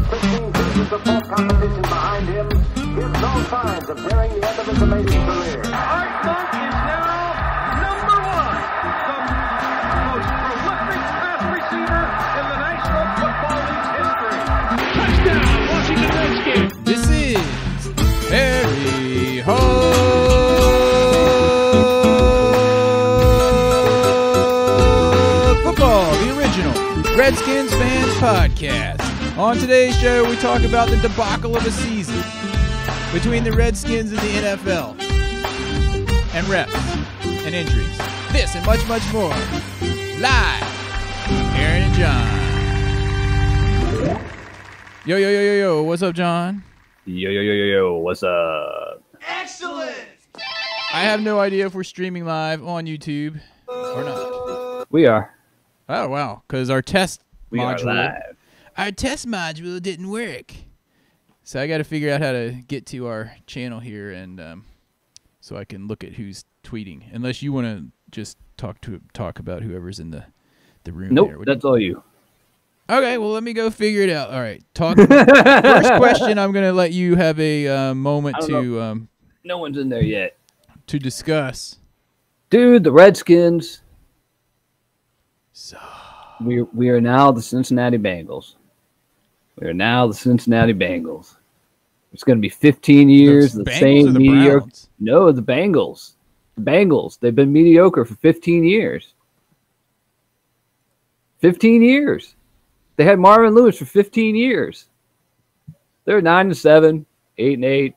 15 seasons of full competition behind him, gives no signs of nearing the end of his amazing career. Art Monk is now number one, the most prolific pass receiver in the National Football League's history. Touchdown, Washington Redskins. This is Harry Hog Football, the original Redskins fans podcast. On today's show, we talk about the debacle of a season between the Redskins and the NFL, and refs, and injuries. This and much, much more. Live, Aaron and John. Yo, what's up, John? Yo, what's up? Excellent! I have no idea if we're streaming live on YouTube or not. We are. Oh, wow, because our test We are live. Our test module didn't work. So I got to figure out how to get to our channel here, and so I can look at who's tweeting. Unless you want to just talk about whoever's in the room. Nope, there. that's all you. Okay, well, let me go figure it out. All right, first question, I'm going to let you have a moment to No one's in there yet. to discuss. Dude, the Redskins. So We are now the Cincinnati Bengals. We are now the Cincinnati Bengals. It's going to be 15 years. The The Bengals same or the mediocre. Browns? No, the Bengals. The Bengals. They've been mediocre for 15 years. 15 years. They had Marvin Lewis for 15 years. They're 9-7, 8-8,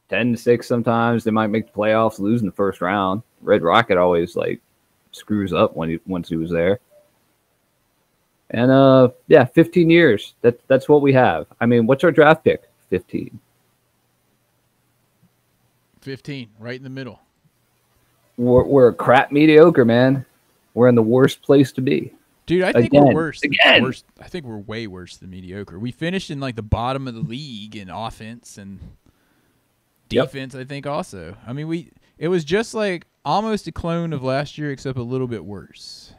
10-6 sometimes. They might make the playoffs, lose in the first round. Red Rocket always screws up once he was there. And 15 years. That's what we have. I mean, what's our draft pick? 15. 15, right in the middle. We're a crap mediocre, man. We're in the worst place to be. Dude, I think Again. we're worse. Again. Worse. I think we're way worse than mediocre. We finished in the bottom of the league in offense and defense. I think also. I mean, it was just almost a clone of last year, except a little bit worse.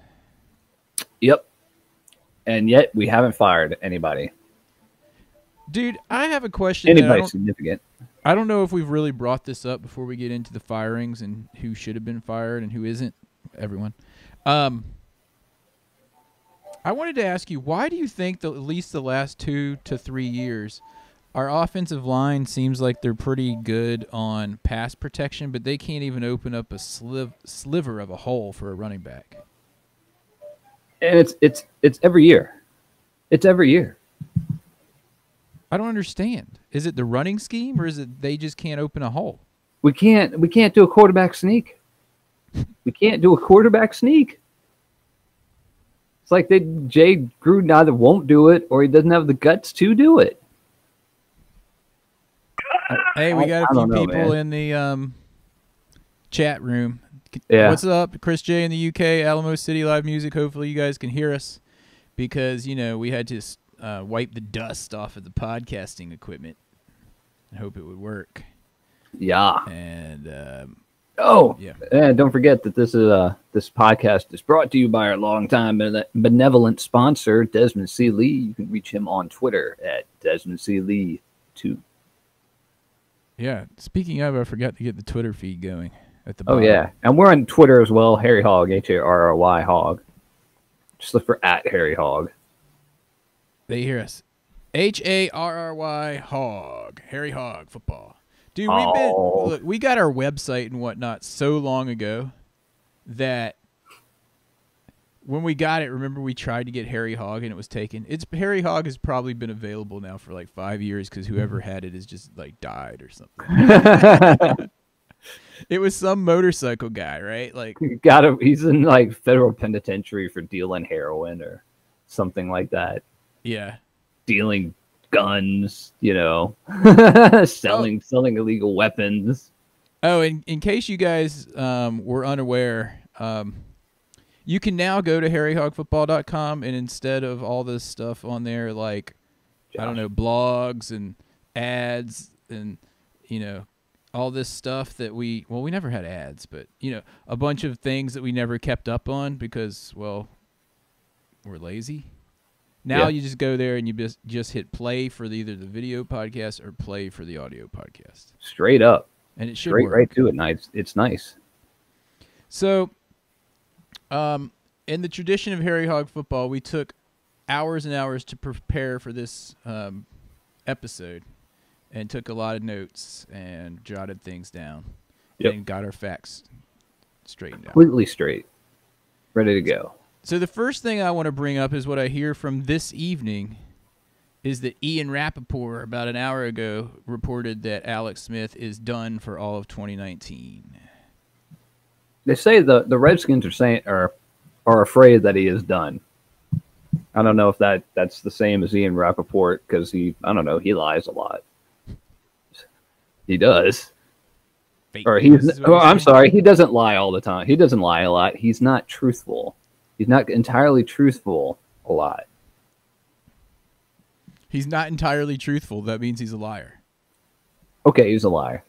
Yep. And yet we haven't fired anybody. Dude, I have a question. Anybody significant. I don't know if we've really brought this up before we get into the firings and who should have been fired and who isn't. Everyone. I wanted to ask you, why do you think that at least the last 2 to 3 years, our offensive line seems like they're pretty good on pass protection, but they can't even open up a sliver of a hole for a running back? And it's every year. It's every year. I don't understand. Is it the running scheme, or is it they just can't open a hole? We can't do a quarterback sneak. We can't do a quarterback sneak. It's like Jay Gruden either won't do it or he doesn't have the guts to do it. Hey, we got a few people man. in the chat room. Yeah. What's up? Chris J in the UK, Alamo City Live Music. Hopefully you guys can hear us because, we had to wipe the dust off of the podcasting equipment. I hope it would work. Yeah. And don't forget that this podcast is brought to you by our longtime benevolent sponsor, Desmond C. Lee. You can reach him on Twitter at Desmond C. Lee 2. Yeah. Speaking of, I forgot to get the Twitter feed going at the bottom. Oh, yeah. And we're on Twitter as well, Harry Hog, Harry Hog. Just look for at Harry Hog. They hear us. Harry Hog. Harry Hog Football. Dude, we got our website and whatnot so long ago that when we got it, remember we tried to get Harry Hog and it was taken. Harry Hog has probably been available now for 5 years because whoever had it has just died or something. It was some motorcycle guy, right? He's in federal penitentiary for dealing heroin or something like that. Yeah. Dealing guns, selling illegal weapons. Oh, in case you guys were unaware, you can now go to harryhogfootball.com and instead of all this stuff on there blogs and ads and all this stuff that we never had ads, but a bunch of things that we never kept up on because we're lazy. Now you just go there and you just hit play for either the video podcast or play for the audio podcast. Straight up. And it should Straight work. right to it. Nice. It's nice. So, in the tradition of Harry Hog football, we took hours and hours to prepare for this episode and took a lot of notes and jotted things down and got our facts straightened out. Completely straight. Ready to go. So the first thing I want to bring up is what I hear from this evening is that Ian Rappaport about an hour ago reported that Alex Smith is done for all of 2019. They say the Redskins are afraid that he is done. I don't know if that's the same as Ian Rappaport because he lies a lot. He does. Fake Or news I'm sorry, he doesn't lie all the time. He doesn't lie a lot. He's not truthful. He's not entirely truthful a lot. He's not entirely truthful. That means he's a liar. Okay, he's a liar.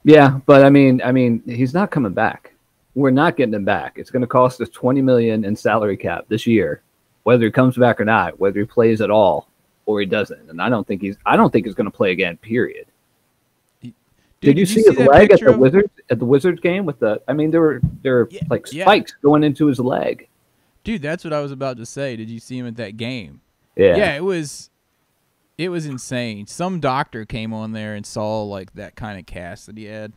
Yeah, but I mean, he's not coming back. We're not getting him back. It's going to cost us $20 million in salary cap this year, whether he comes back or not, whether he plays at all or he doesn't. And I don't think he's going to play again. Period. Did you see his leg at the Wizards game with the? I mean, there were spikes going into his leg. Dude, that's what I was about to say. Did you see him at that game? Yeah. Yeah, it was insane. Some doctor came on there and saw like that kind of cast that he had.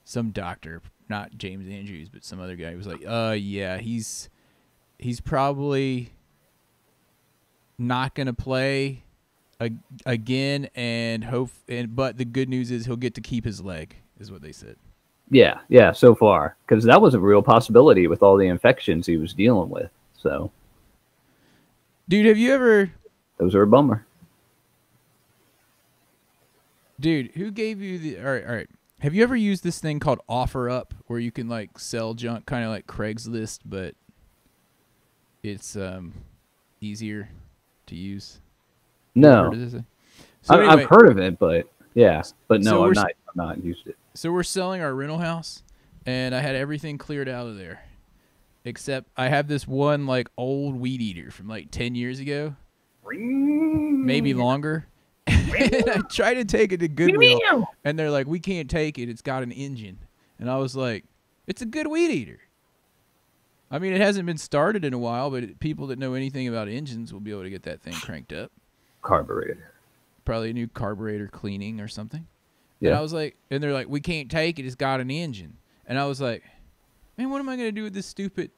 Some doctor, not James Andrews, but some other guy. He was like, yeah, he's probably not gonna play again, but the good news is he'll get to keep his leg, is what they said. Yeah, so far, because that was a real possibility with all the infections he was dealing with. So, dude, have you ever? Those are a bummer. Dude, who gave you the? All right. Have you ever used this thing called OfferUp, where you can like sell junk, kind of like Craigslist, but it's easier to use? No, So anyway, I've heard of it, but no, so I've not used it. So we're selling our rental house, and I had everything cleared out of there, except I have this one like old weed eater from like 10 years ago, maybe longer. And I tried to take it to Goodwill, and they're like, "We can't take it. It's got an engine." And I was like, "It's a good weed eater." I mean, it hasn't been started in a while, but people that know anything about engines will be able to get that thing cranked up. Carburetor. Probably a new carburetor cleaning or something. Yeah. And I was like, and they're like, "We can't take it. It's got an engine." And I was like, "Man, what am I going to do with this stupid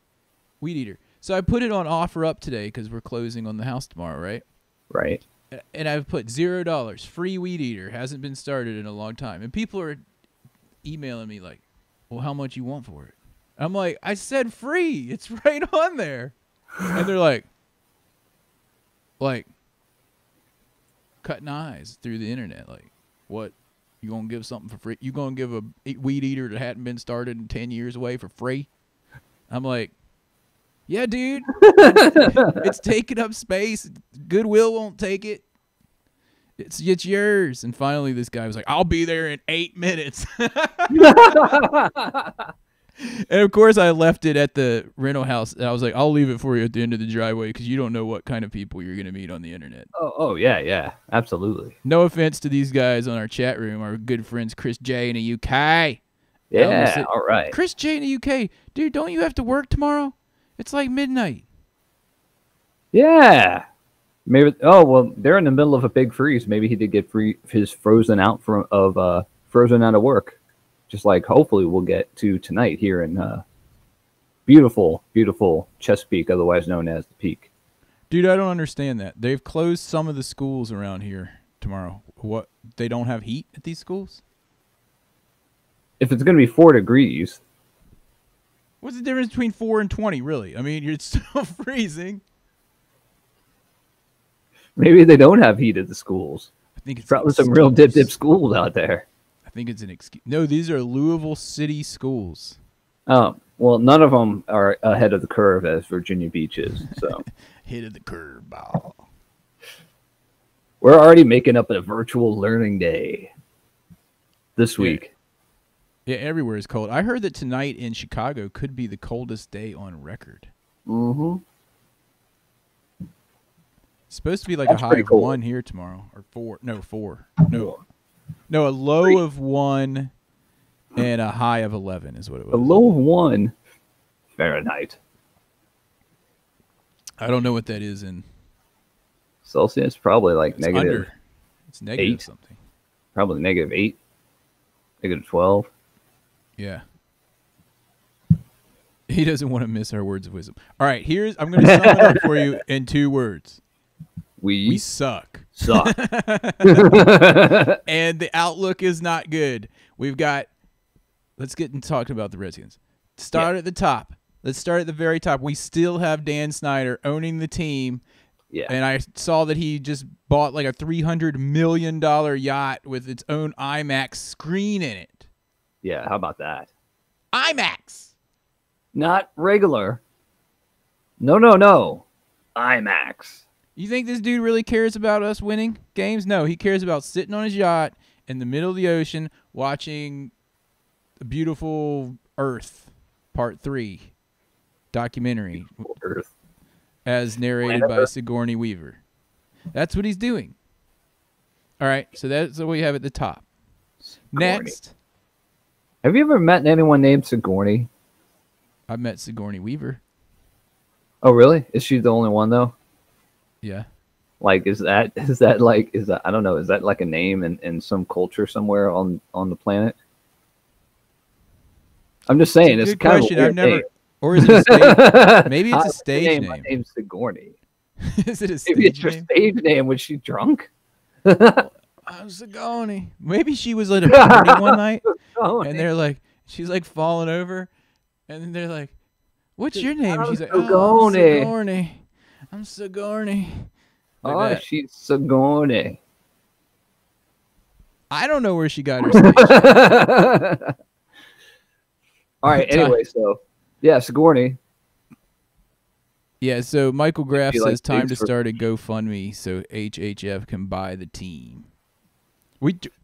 weed eater?" So I put it on OfferUp today because we're closing on the house tomorrow, right? Right. And I've put $0, free weed eater, hasn't been started in a long time. And people are emailing me like, "Well, how much you want for it?" I'm like, "I said free. It's right on there." And they're like cutting eyes through the internet. Like, what? You gonna give something for free? You gonna give a weed eater that hadn't been started in 10 years away for free? I'm like, yeah, dude. It's taking up space. Goodwill won't take it. It's yours. And finally, this guy was like, "I'll be there in 8 minutes." And of course, I left it at the rental house. And I was like, "I'll leave it for you at the end of the driveway because you don't know what kind of people you're gonna meet on the internet." Oh yeah, absolutely. No offense to these guys on our chat room, our good friends Chris J in the UK. Yeah, all right. Chris J in the UK, dude, don't you have to work tomorrow? It's like midnight. Yeah. Maybe. Oh well, they're in the middle of a big freeze. Maybe he did get frozen out of work. Just like hopefully we'll get to tonight here in beautiful, beautiful Chesapeake, otherwise known as the Peak. Dude, I don't understand that. They've closed some of the schools around here tomorrow. What? They don't have heat at these schools? If it's going to be 4 degrees. What's the difference between 4 and 20, really? I mean, you're still freezing. Maybe they don't have heat at the schools. I think it's probably some real dip schools out there. I think it's an excuse. No, these are Louisville City schools. Oh, well, none of them are ahead of the curve as Virginia Beach is. So Hit of the curve ball. We're already making up a virtual learning day this week. Yeah, everywhere is cold. I heard that tonight in Chicago could be the coldest day on record. Mm-hmm. It's supposed to be like That's a high pretty of cool. 1 here tomorrow, or 4. No, 4. No, a low of 1 and a high of 11 is what it was. A low of 1 Fahrenheit. I don't know what that is in Celsius, probably like it's negative. under. It's negative 8. something. Probably -8, -12. Yeah. He doesn't want to miss our words of wisdom. All right, I'm going to sum it up for you in 2 words. We suck. suck. And the outlook is not good. Let's get and talk about the Redskins. Start at the top. Let's start at the very top. We still have Dan Snyder owning the team. Yeah. And I saw that he just bought like a $300 million yacht with its own IMAX screen in it. Yeah, how about that? IMAX! Not regular. No. IMAX. You think this dude really cares about us winning games? No, he cares about sitting on his yacht in the middle of the ocean watching the beautiful Earth, Part 3 documentary Earth. as narrated by Sigourney Weaver. That's what he's doing. All right, so that's what we have at the top. Next, Have you ever met anyone named Sigourney? I met Sigourney Weaver. Oh, really? Is she the only one though? Yeah. Like, is that I don't know, is that like a name in some culture somewhere on the planet? I'm just saying, it's Good kind question. of a I've weird never. name. Or is it a stage? Maybe it's a stage My name. name's Sigourney. Is it a Maybe it's stage her name? stage name. Was she drunk? I'm Sigourney. Maybe she was at a party one night, Sigourney. and they're like, she's like falling over, and then they're like, "What's your name?" She's like, "Oh, Sigourney. Sigourney. I'm Sigourney." Like Oh, that. she's Sigourney. I don't know where she got her stage. All right. Anyway, so yeah, Sigourney. Yeah, so Michael Graff She, like, says time to digs for- start a GoFundMe so HHF can buy the team.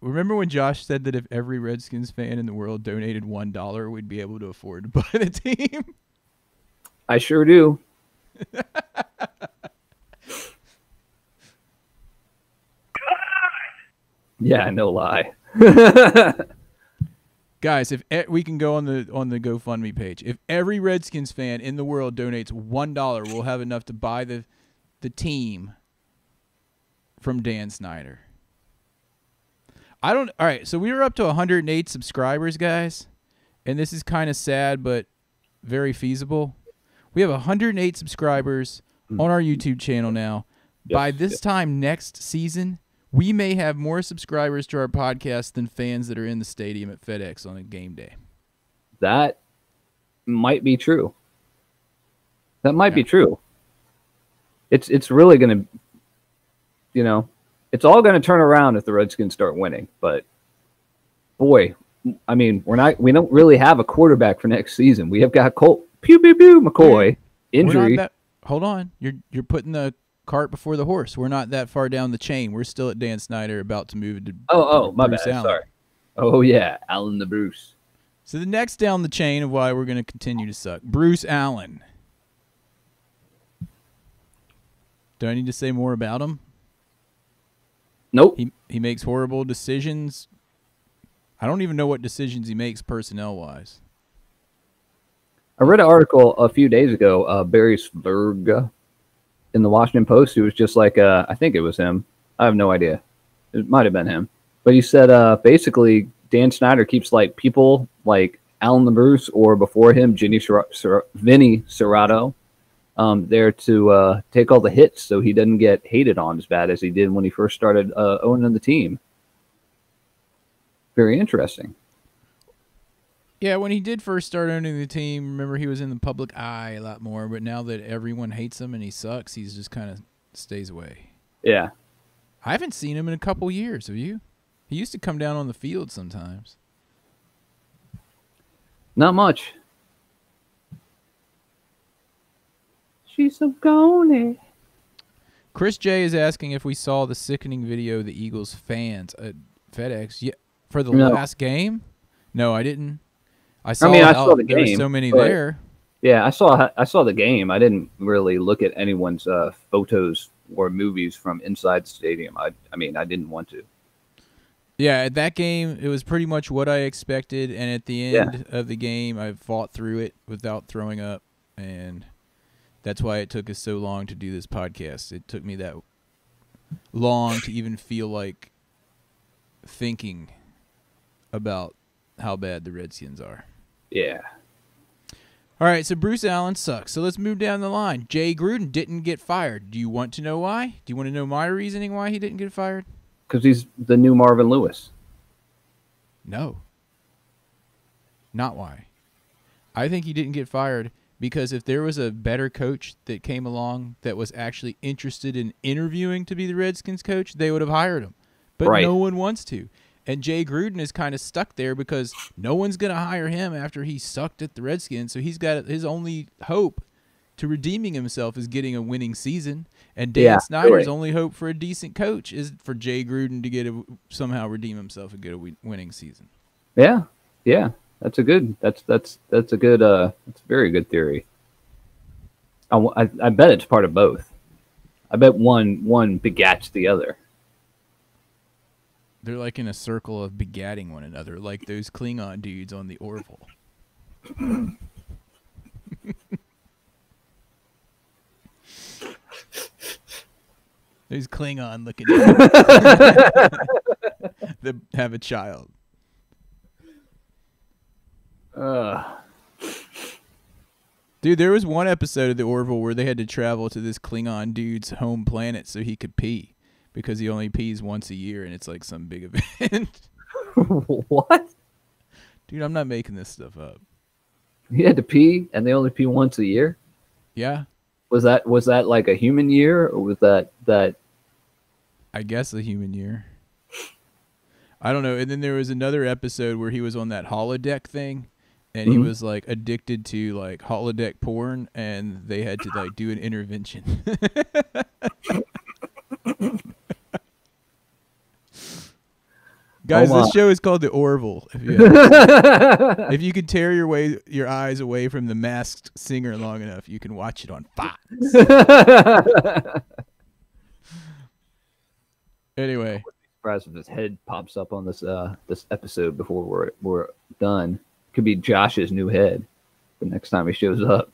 Remember when Josh said that if every Redskins fan in the world donated $1, we'd be able to afford to buy the team? I sure do. Yeah, no lie. Guys, if we can go on the GoFundMe page. If every Redskins fan in the world donates $1, we'll have enough to buy the team from Dan Snyder. All right, so we were up to 108 subscribers, guys, and this is kind of sad but very feasible. We have 108 subscribers on our YouTube channel now. By this time next season, we may have more subscribers to our podcast than fans that are in the stadium at FedEx on a game day. That might be true. That might be true. It's really going to, it's all going to turn around if the Redskins start winning. But boy, I mean, we don't really have a quarterback for next season. We have got Colt McCoy injury. Hold on, you're putting the cart before the horse. We're not that far down the chain. We're still at Dan Snyder, about to move to My Bruce bad. Allen. Sorry. Oh yeah, Allen the Bruce. So the next down the chain of why we're going to continue to suck, Bruce Allen. Do I need to say more about him? Nope. He makes horrible decisions. I don't even know what decisions he makes personnel wise. I read an article a few days ago, Barry Sberg in the Washington Post, who was just like, I think it was him. I have no idea. It might have been him. But he said, basically, Dan Snyder keeps like people like Alan LaBruce or before him, Vinny Serrato, there to take all the hits so he doesn't get hated on as bad as he did when he first started owning the team. Very interesting. Yeah, when he did first start owning the team, remember he was in the public eye a lot more, but now that everyone hates him and he sucks, he's just kind of stays away. Yeah. I haven't seen him in a couple years, have you? He used to come down on the field sometimes. Not much. She's so gony. Chris J is asking if we saw the sickening video of the Eagles fans at FedEx for the last game. No, I didn't. I saw the game. There were so many there. Yeah, I saw the game. I didn't really look at anyone's photos movies from inside the stadium. I mean, I didn't want to. Yeah, at that game, it was pretty much what I expected, and at the end of the game, I fought through it without throwing up, and that's why it took us so long to do this podcast. It took me that long to even feel like thinking about how bad the Redskins are. Yeah. All right, so Bruce Allen sucks. So let's move down the line. Jay Gruden didn't get fired. Do you want to know why? Do you want to know my reasoning why he didn't get fired? Because he's the new Marvin Lewis. No. Not why. I think he didn't get fired because if there was a better coach that came along that was actually interested in interviewing to be the Redskins coach, they would have hired him. But no one wants to. And Jay Gruden is kind of stuck there because no one's going to hire him after he sucked at the Redskins. So he's got his only hope to redeeming himself is getting a winning season. And Dan Snyder's only hope for a decent coach is for Jay Gruden to somehow redeem himself and get a winning season. Yeah, yeah, that's a good. That's a good. That's a very good theory. I bet it's part of both. I bet one begats the other. They're like in a circle of begatting one another, like those Klingon dudes on the Orville. Those Klingon looking that have a child. Dude, there was one episode of the Orville where they had to travel to this Klingon dude's home planet so he could pee. Because he only pees once a year, and it's like some big event. What? Dude, I'm not making this stuff up. He had to pee, and they only pee once a year? Yeah. Was that like a human year, or was that? I guess a human year. I don't know. And then there was another episode where he was on that holodeck thing, and he was like addicted to like holodeck porn, and they had to like do an intervention. Guys, this show is called The Orville. If you could tear your eyes away from the masked singer long enough, you can watch it on Fox. Anyway, surprised if his head pops up on this episode before we're done. Could be Josh's new head the next time he shows up.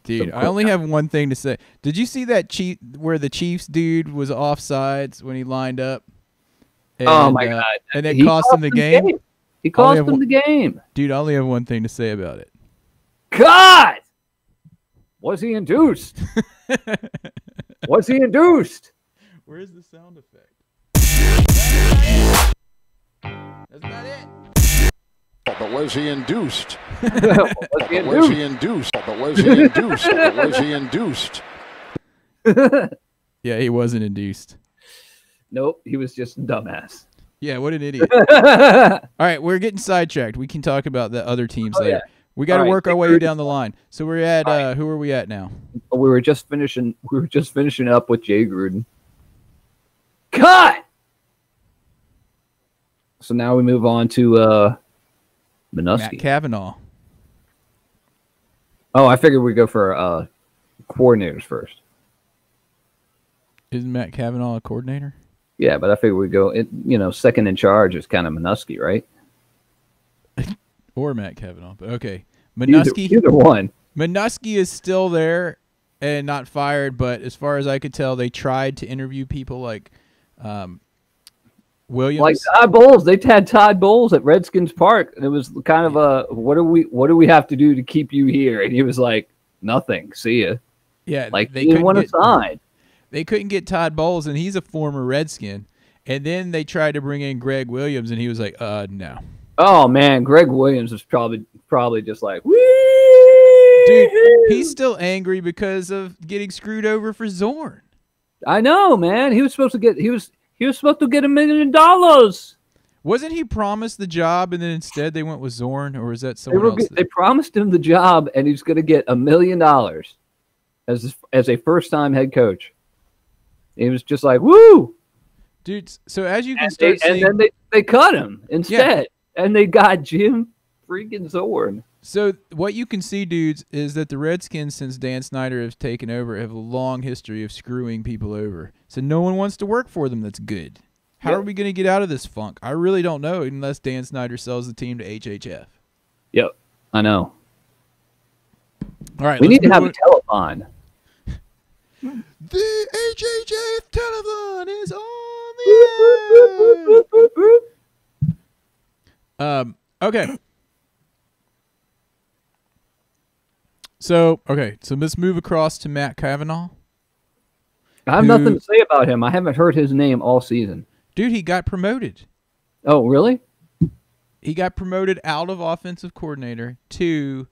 Dude, I only have one thing to say. Did you see that where the Chiefs dude was offsides when he lined up? And, oh my God! And it cost him the game. He cost him the game. Dude, I only have one thing to say about it. God, was he induced? Was he induced? Where's the sound effect? That's not it. But was he induced? Was he Was he induced? But was he induced? Was he induced? Yeah, he wasn't induced. Nope, he was just a dumbass. Yeah, what an idiot. All right, we're getting sidetracked. We can talk about the other teams later. Yeah. We got to work our way down the line. So we're at who are we at now? We were just finishing up with Jay Gruden. Cut. So now we move on to Minuski. Matt Cavanaugh. Oh, I figured we'd go for coordinators first. Isn't Matt Cavanaugh a coordinator? Yeah, but I figured we'd go. Second in charge is kind of Minuski, right? Or Matt Cavanaugh, but okay. Minuski. Either one. Minuski is still there and not fired, but as far as I could tell, they tried to interview people like Williams. Like Todd Bowles. They had Todd Bowles at Redskins Park, and it was kind of a what do we have to do to keep you here? And he was like, nothing. See ya. Yeah, like they didn't want to sign. They couldn't get Todd Bowles, and he's a former Redskin. And then they tried to bring in Greg Williams, and he was like, no. Oh, man, Greg Williams was probably just like, wee! Dude, he's still angry because of getting screwed over for Zorn. I know, man. He was supposed to get $1 million. Wasn't he promised the job, and then instead they went with Zorn, or was that someone else? They promised him the job, and he's going to get $1 million as a first-time head coach. He was just like, woo! Dude, so as you can start seeing... And then they cut him instead. Yeah. And they got Jim freaking Zorn. So what you can see, dudes, is that the Redskins, since Dan Snyder has taken over, have a long history of screwing people over. So no one wants to work for them that's good. How are we going to get out of this funk? I really don't know unless Dan Snyder sells the team to HHF. Yep, I know. All right, we need to have a telethon. The HHF telethon is on the air. Okay. So let's move across to Matt Cavanaugh. I have nothing to say about him. I haven't heard his name all season. Dude, he got promoted. Oh, really? He got promoted out of offensive coordinator to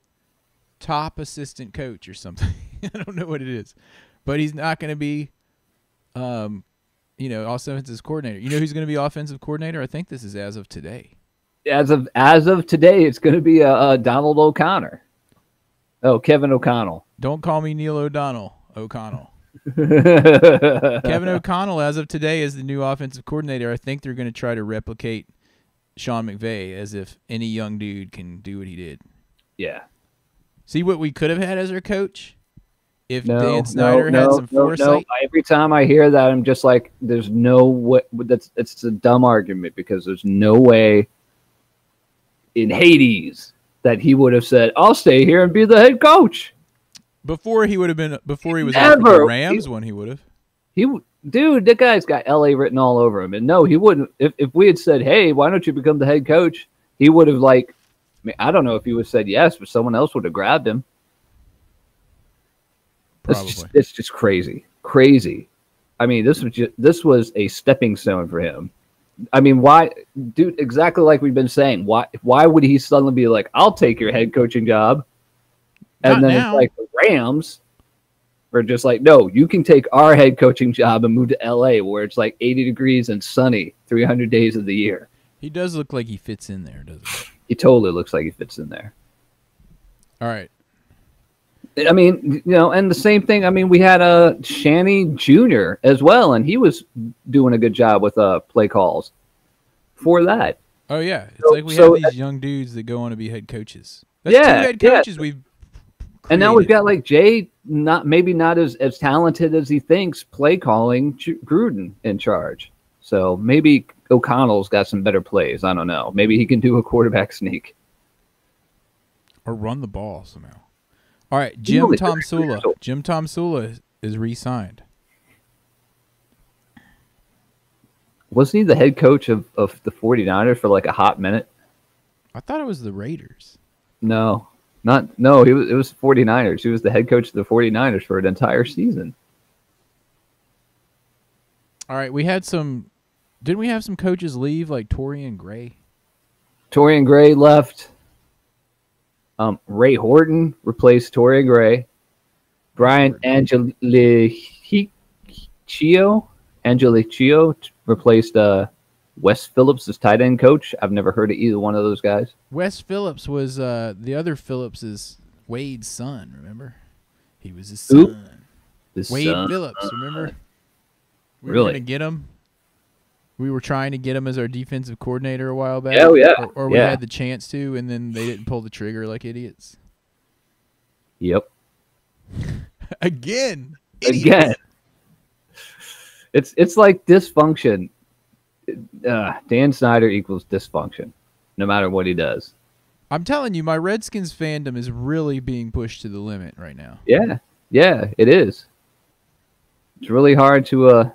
top assistant coach or something. I don't know what it is. But he's not going to be, offensive coordinator. You know who's going to be offensive coordinator? I think this is as of today. As of today, it's going to be Donald O'Connor. Oh, Kevin O'Connell. Don't call me Neil O'Connell. Kevin O'Connell, as of today, is the new offensive coordinator. I think they're going to try to replicate Sean McVay as if any young dude can do what he did. Yeah. See what we could have had as our coach? If Dan Snyder had some foresight? Every time I hear that, I'm just like, there's no way. It's a dumb argument because there's no way in Hades that he would have said, I'll stay here and be the head coach. Before he was offered the Rams when he would have. Dude, that guy's got LA written all over him. And no, he wouldn't. If we had said, hey, why don't you become the head coach? He would have I don't know if he would have said yes, but someone else would have grabbed him. Probably. It's just crazy. Crazy. I mean, this was a stepping stone for him. I mean, why, dude, exactly like we've been saying, why would he suddenly be like, I'll take your head coaching job? And then it's like the Rams are just like, no, you can take our head coaching job and move to LA where it's like 80 degrees and sunny 300 days of the year. He does look like he fits in there, doesn't he? He totally looks like he fits in there. All right. I mean, and the same thing. I mean, we had Shanny Jr. as well, and he was doing a good job with play calls for that. Oh, yeah. It's like we have these young dudes that go on to be head coaches. That's two head coaches we've created. And now we've got like Jay, maybe not as talented as he thinks, play calling Gruden in charge. So maybe O'Connell's got some better plays. I don't know. Maybe he can do a quarterback sneak. Or run the ball somehow. All right, Jim Tomsula. Jim Tomsula is re-signed. Wasn't he the head coach of the 49ers for like a hot minute? I thought it was the Raiders. No. It was 49ers. He was the head coach of the 49ers for an entire season. All right, didn't we have some coaches leave, like Torian Gray? Torian Gray left. Ray Horton replaced Torian Gray. Brian Angelichio replaced Wes Phillips as tight end coach. I've never heard of either one of those guys. Wes Phillips was the other Phillips is Wade's son, remember? He was his son. Wade Phillips, remember? We were going to get him. We were trying to get him as our defensive coordinator a while back. Oh, yeah. Or we had the chance to, and then they didn't pull the trigger like idiots. Yep. Again. It's like dysfunction. Dan Snyder equals dysfunction, no matter what he does. I'm telling you, my Redskins fandom is really being pushed to the limit right now. Yeah, it is. It's really hard to.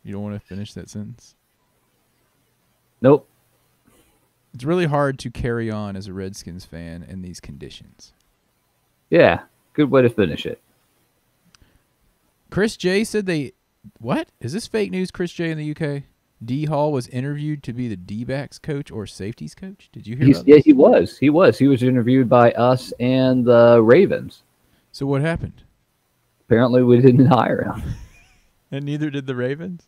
You don't want to finish that sentence? Nope. It's really hard to carry on as a Redskins fan in these conditions. Yeah, good way to finish it. Chris J said what? Is this fake news, Chris J in the UK? D. Hall was interviewed to be the D-backs coach or safeties coach? Did you hear about this? Yeah, he was. He was interviewed by us and the Ravens. So what happened? Apparently we didn't hire him. And neither did the Ravens?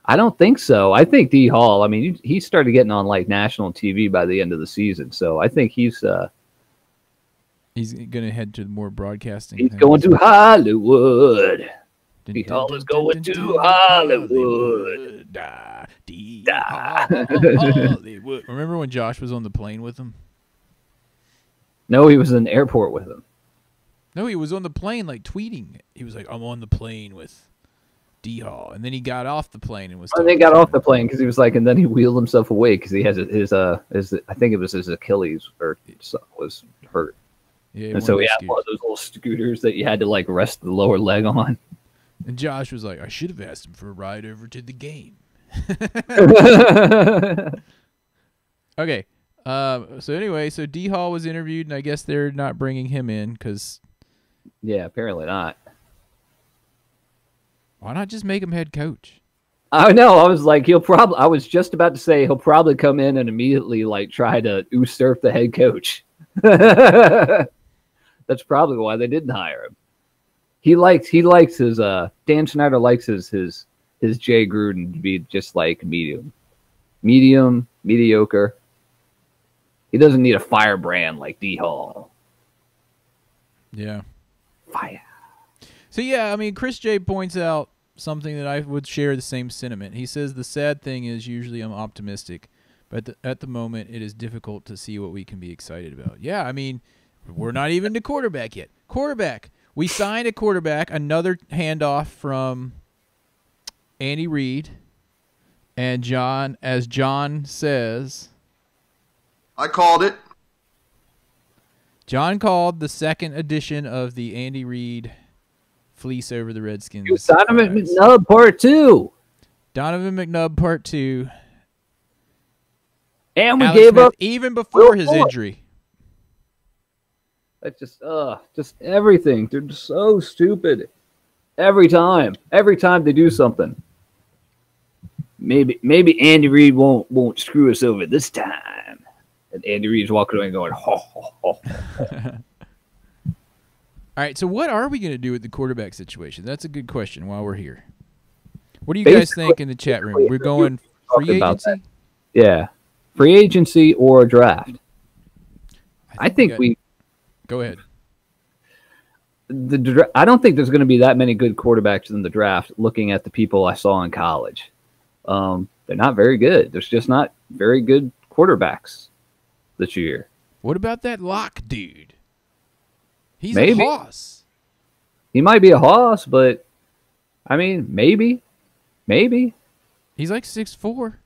I don't think so. I think D. Hall, I mean, he started getting on like national TV by the end of the season. So I think he's going to head to more broadcasting. He's going to Hollywood. D. Hall is going to Hollywood. D. Hollywood. Remember when Josh was on the plane with him? No, he was in the airport with him. No, he was on the plane, like tweeting. He was like, "I'm on the plane with D Hall," and then he got off the plane and was. And they got off the plane because he was like, and then he wheeled himself away because he has his I think it was his Achilles or was hurt. Yeah, and so he had one of those little scooters that you had to like rest the lower leg on. And Josh was like, "I should have asked him for a ride over to the game." Okay. So anyway, so D Hall was interviewed, and I guess they're not bringing him in because. Yeah, apparently not. Why not just make him head coach? I know. I was like, I was just about to say he'll probably come in and immediately like try to usurp the head coach. That's probably why they didn't hire him. He likes his Dan Snyder likes his Jay Gruden to be just like mediocre. He doesn't need a firebrand like D Hall. Yeah. Fire. So yeah, I mean, Chris J points out something that I would share the same sentiment. He says the sad thing is usually I'm optimistic, but at the moment it is difficult to see what we can be excited about. Yeah, I mean, we're not even to quarterback yet. Quarterback. We signed a quarterback, another handoff from Andy Reid, and John, as John says, I called it. John called the second edition of the Andy Reid fleece over the Redskins. Donovan McNubb Part 2. Donovan McNubb Part 2. And we Alex gave Smith, up even before his injury. That's just everything. They're just so stupid. Every time they do something. Maybe Andy Reid won't screw us over this time. And Andy Reid's walking away going, ho, ho, ho. All right, so what are we going to do with the quarterback situation? That's a good question while we're here. What do you guys think in the chat room? We're going free agency? Yeah. Free agency or draft. I think we... Go ahead. I don't think there's going to be that many good quarterbacks in the draft looking at the people I saw in college. They're not very good. There's just not very good quarterbacks this year. What about that Locke dude? He's maybe. A hoss. He might be a hoss, but I mean, maybe. He's like 6'4".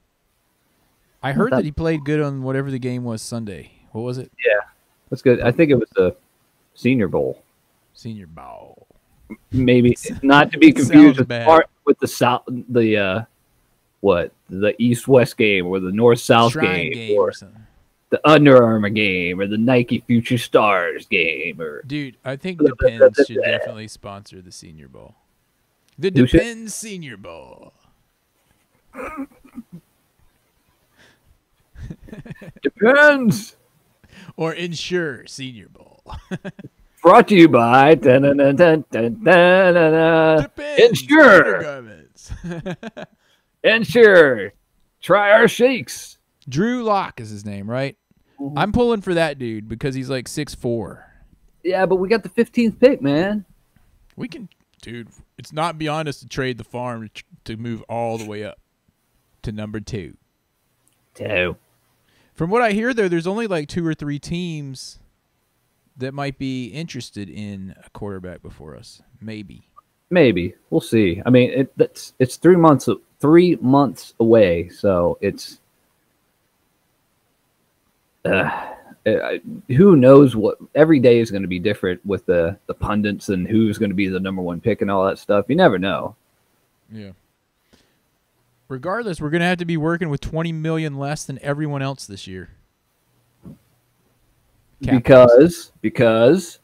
I heard that he played good on whatever the game was Sunday. What was it? Yeah, that's good. I think it was the Senior Bowl. Senior Bowl. Maybe not to be confused with the East-West game or the North-South game or something. The Under Armour game or the Nike Future Stars game. Dude, I think Depends should definitely sponsor the Senior Bowl. The Depends Senior Bowl. Depends. Or Insure Senior Bowl. Brought to you by Insure. Insure. Try our shakes. Drew Lock is his name, right? Mm-hmm. I'm pulling for that dude because he's like 6'4". Yeah, but we got the 15th pick, man. We can, dude. It's not beyond us to trade the farm to move all the way up to number 2. From what I hear, though, there's only like 2 or 3 teams that might be interested in a quarterback before us. Maybe. We'll see. I mean, it's 3 months. 3 months away, so it's. Who knows what? Every day is going to be different with the pundits and who's going to be the number 1 pick and all that stuff. You never know. Yeah. Regardless, we're going to have to be working with $20 million less than everyone else this year. Because the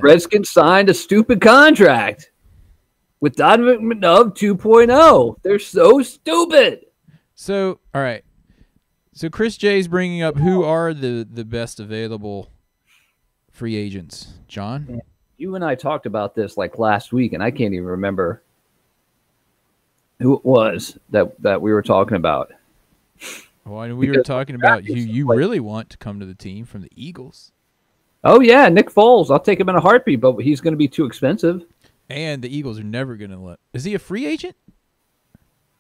Redskins signed a stupid contract with Donovan McNubb 2.0. They're so stupid. So, all right. So Chris J's bringing up who are the best available free agents. John? You and I talked about this like last week, and I can't even remember who it was that we were talking about. Well, and we were talking about who you really want to come to the team from the Eagles. Oh, yeah, Nick Foles. I'll take him in a heartbeat, but he's going to be too expensive. And the Eagles are never going to let... Is he a free agent?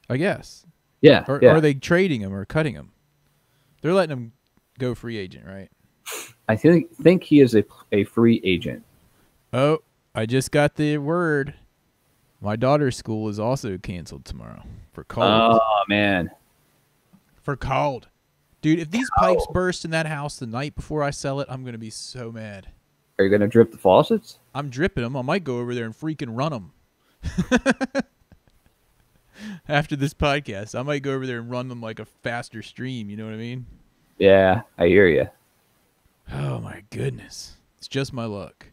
I guess. Yeah. Or yeah. are they trading him or cutting him? They're letting him go free agent, right? I think he is a free agent. Oh, I just got the word. My daughter's school is also canceled tomorrow for cold. Oh, man. For cold. Dude, if these pipes burst in that house the night before I sell it, I'm going to be so mad. Are you going to drip the faucets? I'm dripping them. I might go over there and freaking run them. After this podcast, I might go over there and run them like a faster stream. You know what I mean? Yeah, I hear you. Oh, my goodness. It's just my luck.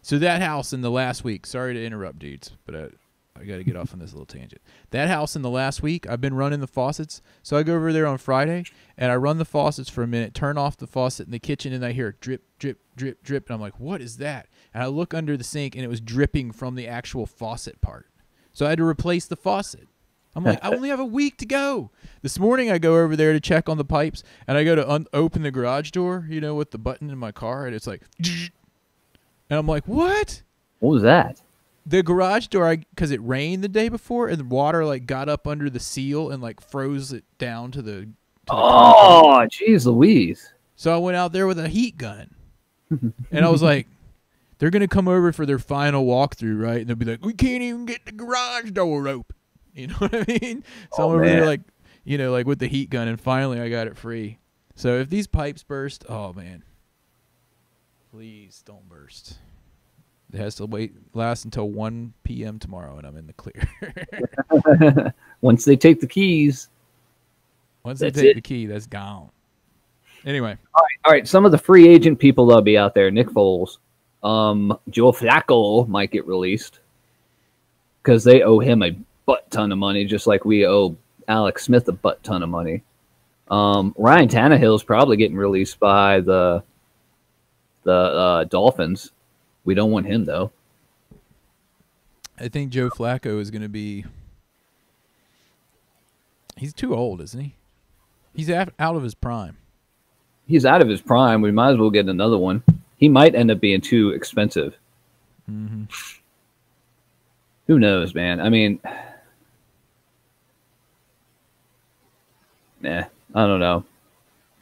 So that house in the last week, sorry to interrupt, dudes, but I got to get off on this little tangent. That house in the last week, I've been running the faucets. So I go over there on Friday, and I run the faucets for a minute, turn off the faucet in the kitchen, and I hear drip, drip, drip, drip. And I'm like, what is that? And I look under the sink, and it was dripping from the actual faucet part. So I had to replace the faucet. I'm like, I only have a week to go. This morning, I go over there to check on the pipes, and I go to open the garage door, you know, with the button in my car, and it's like, and I'm like, what? What was that? The garage door, because it rained the day before, and the water like got up under the seal and like froze it down to the. Oh, jeez, Louise! So I went out there with a heat gun, and I was like, "They're gonna come over for their final walkthrough, right?" And they'll be like, "We can't even get the garage door open." You know what I mean? So I'm over there like, you know, like with the heat gun, and finally I got it free. So if these pipes burst, oh man, please don't burst. It has to last until 1 p.m. tomorrow, and I'm in the clear. Once they take the keys. Once they take the key, that's gone. Anyway. All right. Some of the free agent people that'll be out there. Nick Foles. Joe Flacco might get released because they owe him a butt ton of money, just like we owe Alex Smith a butt ton of money. Ryan Tannehill's probably getting released by the Dolphins. We don't want him, though. I think Joe Flacco is going to be... He's too old, isn't he? He's out of his prime. He's out of his prime. We might as well get another one. He might end up being too expensive. Mm-hmm. Who knows, man? I mean... I don't know.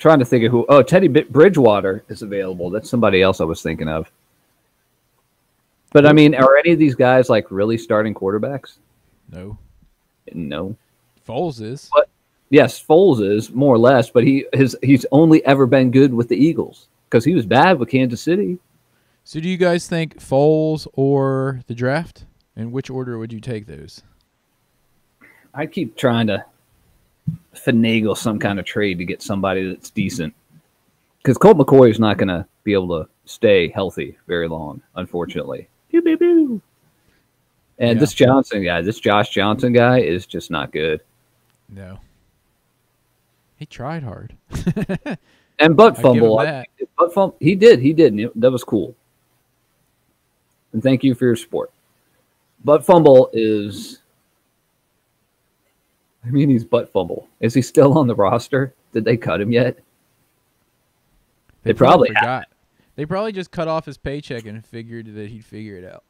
Trying to think of who... Oh, Teddy Bridgewater is available. That's somebody else I was thinking of. But, I mean, are any of these guys, like, really starting quarterbacks? No. No. Foles is. But, yes, Foles is, more or less, but he's only ever been good with the Eagles because he was bad with Kansas City. So do you guys think Foles or the draft? In which order would you take those? I keep trying to finagle some kind of trade to get somebody that's decent. Because Colt McCoy is not going to be able to stay healthy very long, unfortunately. Pew, pew, pew. And this Josh Johnson guy is just not good. No. He tried hard. And butt fumble. He did. That was cool. And thank you for your support. Butt fumble is... I mean, he's butt fumble. Is he still on the roster? Did they cut him yet? They probably forgot. They probably just cut off his paycheck and figured that he'd figure it out.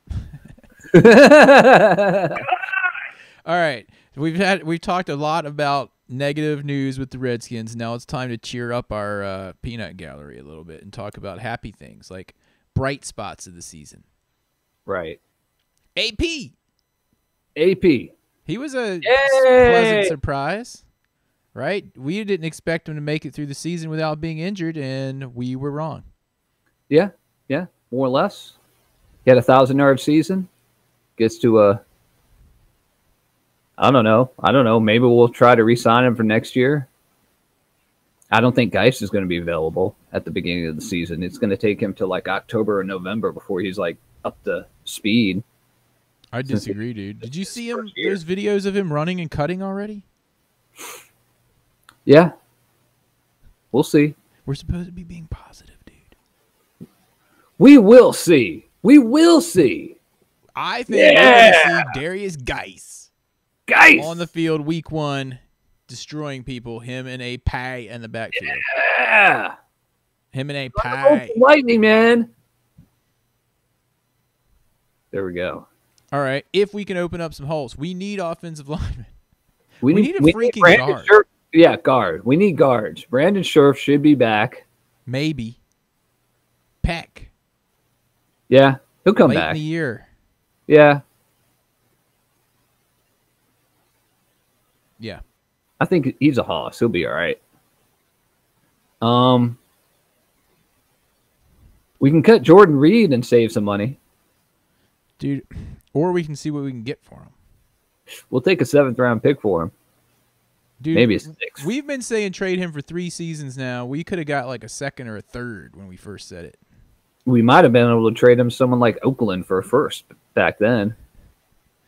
All right. We've talked a lot about negative news with the Redskins. Now it's time to cheer up our peanut gallery a little bit and talk about happy things like bright spots of the season. Right. AP. He was a pleasant surprise, right? We didn't expect him to make it through the season without being injured, and we were wrong. Yeah, more or less. He had a 1,000-yard season. Gets to I don't know. Maybe we'll try to re-sign him for next year. I don't think Geist is going to be available at the beginning of the season. It's going to take him to like October or November before he's like up to speed. I disagree, dude. Did you see him? There's videos of him running and cutting already. Yeah, we'll see. We're supposed to be being positive, dude. We will see. I think we're going to see Darius Geist on the field week 1, destroying people. Him and a pie in the backfield. Yeah. Him and a pie. Lightning, man. There we go. All right. If we can open up some holes, we need offensive linemen. We need a freaking Brandon guard. Scherf. Yeah, guard. We need guards. Brandon Scherf should be back. Maybe. Peck. Yeah, he'll come Late back. in the year. Yeah, Yeah. I think he's a hoss. He'll be all right. We can cut Jordan Reed and save some money. Dude, or we can see what we can get for him. We'll take a 7th round pick for him. Dude, Maybe a 6th. We've been saying trade him for 3 seasons now. We could have got like a 2nd or a 3rd when we first said it. We might have been able to trade him someone like Oakland for a 1st back then.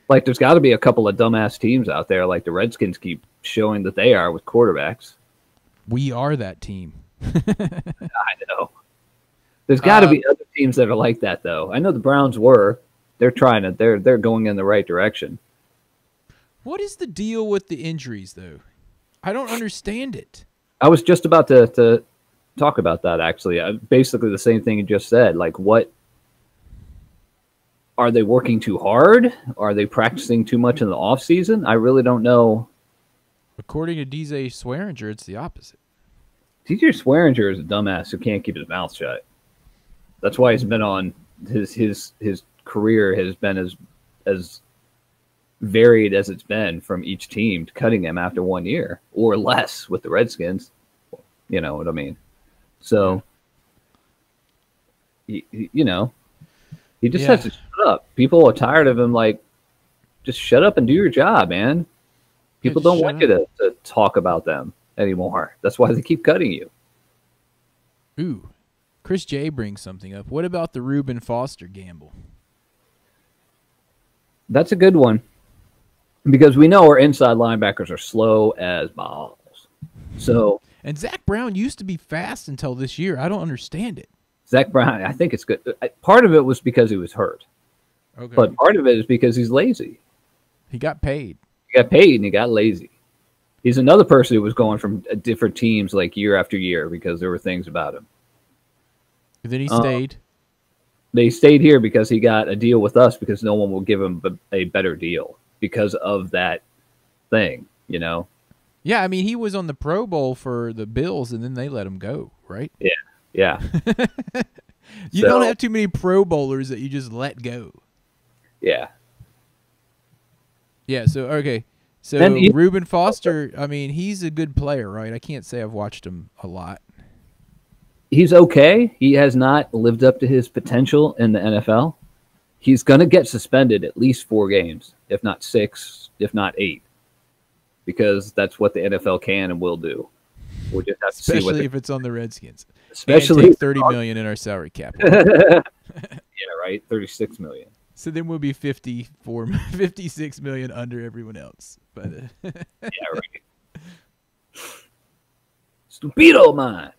Like, there's got to be a couple of dumbass teams out there, like the Redskins keep showing that they are with quarterbacks. We are that team. I know. There's got to be other teams that are like that, though. I know the Browns were. They're trying to. They're going in the right direction. What is the deal with the injuries, though? I don't understand it. I was just about to talk about that, actually. Basically the same thing you just said. Like, what? Are they working too hard? Are they practicing too much in the off season? I really don't know. According to DJ Swearinger, it's the opposite. DJ Swearinger is a dumbass who can't keep his mouth shut. That's why he's been on his career has been as varied as it's been from each team, cutting him after 1 year or less with the Redskins. You know what I mean? So, he just has to shut up. People are tired of him. Like, just shut up and do your job, man. People don't want you to talk about them anymore. That's why they keep cutting you. Ooh, Chris J brings something up. What about the Reuben Foster gamble? That's a good one. Because we know our inside linebackers are slow as balls. So, and Zach Brown used to be fast until this year. I don't understand it. Zach Brown, I think it's good. Part of it was because he was hurt. Okay. But part of it is because he's lazy. He got paid. He got paid and he got lazy. He's another person who was going from different teams like year after year because there were things about him. And then he stayed. They stayed here because he got a deal with us because no one will give him a better deal because of that thing, you know? Yeah, I mean, he was on the Pro Bowl for the Bills, and then they let him go, right? Yeah, yeah. You don't have too many Pro Bowlers that you just let go. Yeah. Yeah, so, okay. So, Reuben Foster, I mean, he's a good player, right? I can't say I've watched him a lot. He's okay. He has not lived up to his potential in the NFL. He's going to get suspended at least 4 games, if not 6, if not 8, because that's what the NFL can and will do. We'll just have to see Especially if it's on the Redskins. Especially and take $30 million in our salary cap. Yeah, right. $36 million. So then we'll be 56 million under everyone else. But yeah, right. Stupido, man.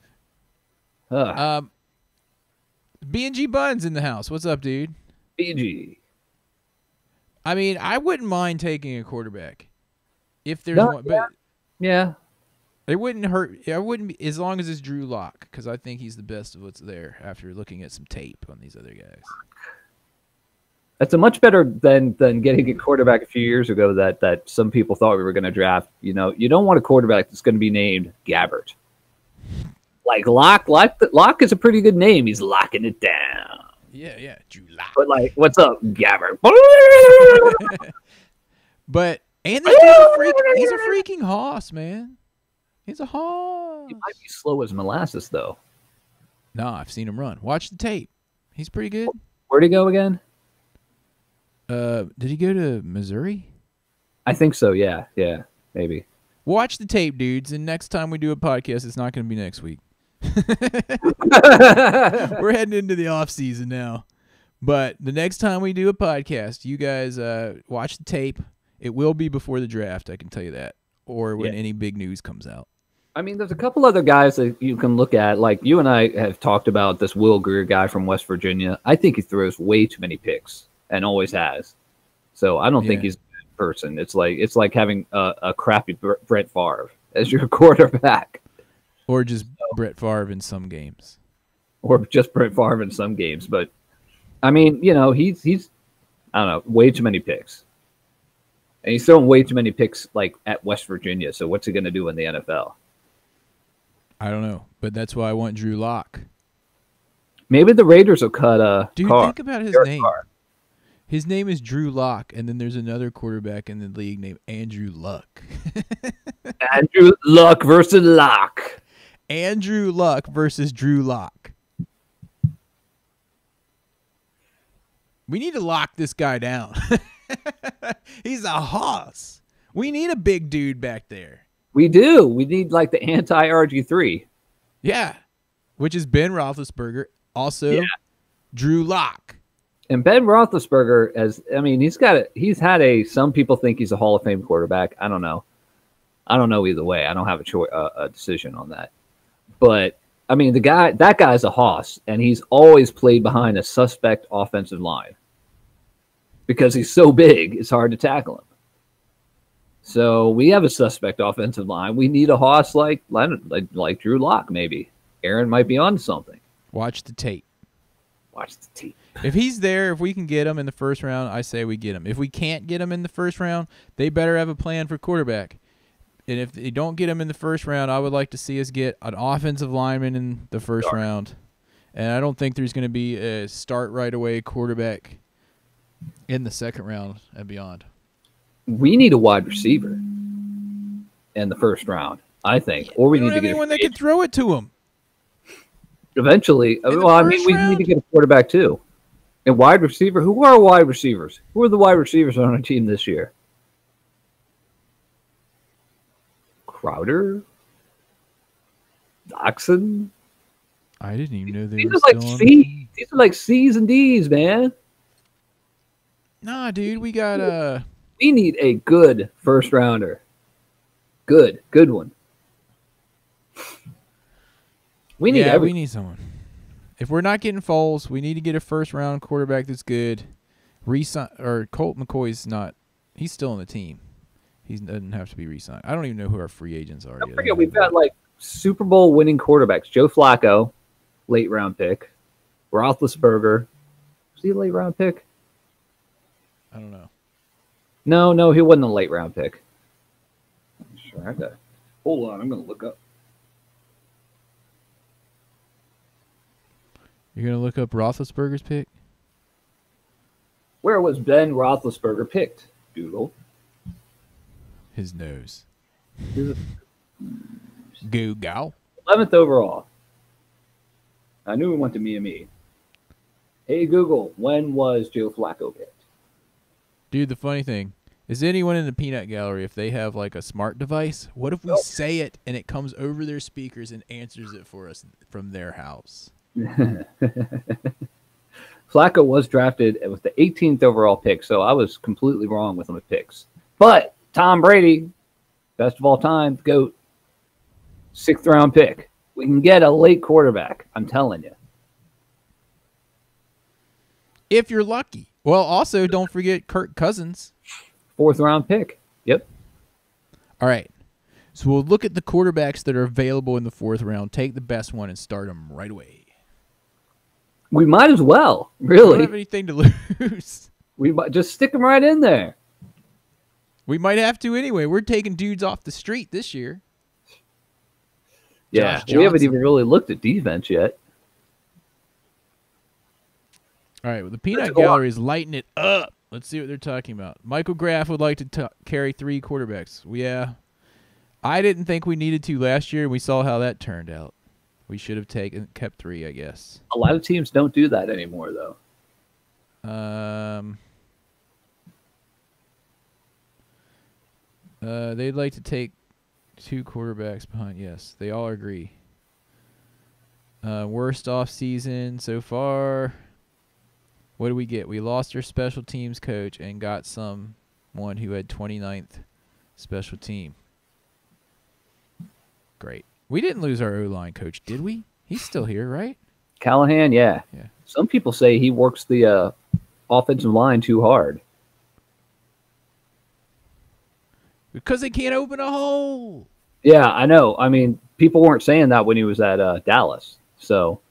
B&G Buns in the house. What's up, dude? B&G. I mean, I wouldn't mind taking a quarterback if there's one, but yeah, it wouldn't hurt. I wouldn't be, as long as it's Drew Lock, because I think he's the best of what's there after looking at some tape on these other guys. That's a much better than getting a quarterback a few years ago that some people thought we were going to draft. You know, you don't want a quarterback that's going to be named Gabbert. Like Lock is a pretty good name. He's locking it down. Yeah, Drew Lock. But like, what's up, Gabbert? But and this dude's he's a freaking hoss, man. He's a hoss. He might be slow as molasses, though. No, I've seen him run. Watch the tape. He's pretty good. Where'd he go again? Did he go to Missouri? I think so. Yeah, maybe. Watch the tape, dudes, and next time we do a podcast, it's not going to be next week. We're heading into the off season now, but the next time we do a podcast, you guys watch the tape. It will be before the draft, I can tell you that, or when any big news comes out. I mean, there's a couple other guys that you can look at. Like you and I have talked about this Will Greer guy from West Virginia. I think he throws way too many picks and always has. So I don't think he's a good person. It's like having a crappy Brett Favre as your quarterback. Or just Brett Favre in some games. Or just Brett Favre in some games. But, I mean, you know, he's I don't know, way too many picks. And he's throwing way too many picks like at West Virginia. So what's he going to do in the NFL? I don't know, but that's why I want Drew Lock. Maybe the Raiders will cut Dude, Carr. think about his Derek name. Carr. His name is Drew Lock, and then there's another quarterback in the league named Andrew Luck. Andrew Luck versus Lock. Andrew Luck versus Drew Lock. We need to lock this guy down. He's a hoss. We need a big dude back there. We do. We need like the anti-RG3. Yeah, which is Ben Roethlisberger. Also, Drew Lock. And Ben Roethlisberger, he's had a, some people think he's a Hall of Fame quarterback. I don't know. I don't know either way. I don't have a decision on that. But I mean, that guy's a hoss, and he's always played behind a suspect offensive line because he's so big. It's hard to tackle him. So we have a suspect offensive line. We need a hoss like Drew Lock. Maybe Aaron might be on something. Watch the tape. Watch the tape. If he's there, if we can get him in the first round, I say we get him. If we can't get him in the first round, they better have a plan for quarterback. And if they don't get him in the first round, I would like to see us get an offensive lineman in the first round. And I don't think there's going to be a start right away quarterback in the second round and beyond. We need a wide receiver in the first round, I think. Or we need to get anyone that can throw it to him. Eventually. In the Well, I mean, first we round? need to get a quarterback too. And wide receiver. Who are wide receivers? Who are the wide receivers on our team this year? Crowder? Doxson? I didn't even know they These were are like still on. C's. These are like C's and D's, man. Nah, dude, we got We need a good first rounder. Good one. We need we need someone. If we're not getting Foles, we need to get a first round quarterback that's good. Colt McCoy's not. He's still on the team. He doesn't have to be re-signed. I don't even know who our free agents are. Don't forget, we've got like Super Bowl winning quarterbacks. Joe Flacco, late round pick. Roethlisberger. Was he a late round pick? I don't know. No, he wasn't a late round pick. Sure, I got. Hold on, I'm gonna look up. You're gonna look up Roethlisberger's pick? Where was Ben Roethlisberger picked? Google. His nose. He was Google. 11th overall. I knew we went to me. Hey Google, when was Joe Flacco picked? Dude, the funny thing is, anyone in the peanut gallery, if they have like a smart device, what if we say it and it comes over their speakers and answers it for us from their house? Flacco was drafted with the 18th overall pick, so I was completely wrong with my picks. But Tom Brady, best of all time, GOAT, 6th round pick. We can get a late quarterback, I'm telling you. If you're lucky. Well, also, don't forget Kirk Cousins. 4th round pick. Yep. All right. So we'll look at the quarterbacks that are available in the 4th round, take the best one, and start them right away. We might as well, We really. don't have anything to lose. We might just stick them right in there. We might have to anyway. We're taking dudes off the street this year. Yeah, Josh we haven't Johnson. even really looked at defense yet. All right, well, the peanut Let's go gallery is lighting it up. Let's see what they're talking about. Michael Graff would like to carry 3 quarterbacks. Yeah. I didn't think we needed to last year, and we saw how that turned out. We should have kept 3, I guess. A lot of teams don't do that anymore, though. They'd like to take 2 quarterbacks behind. Yes, they all agree. Worst off season so far. What do we get? We lost our special teams coach and got someone who had 29th special team. Great. We didn't lose our O-line coach, did we? He's still here, right? Callahan, yeah. Yeah. Some people say he works the offensive line too hard. Because they can't open a hole. Yeah, I know. I mean, people weren't saying that when he was at Dallas. So,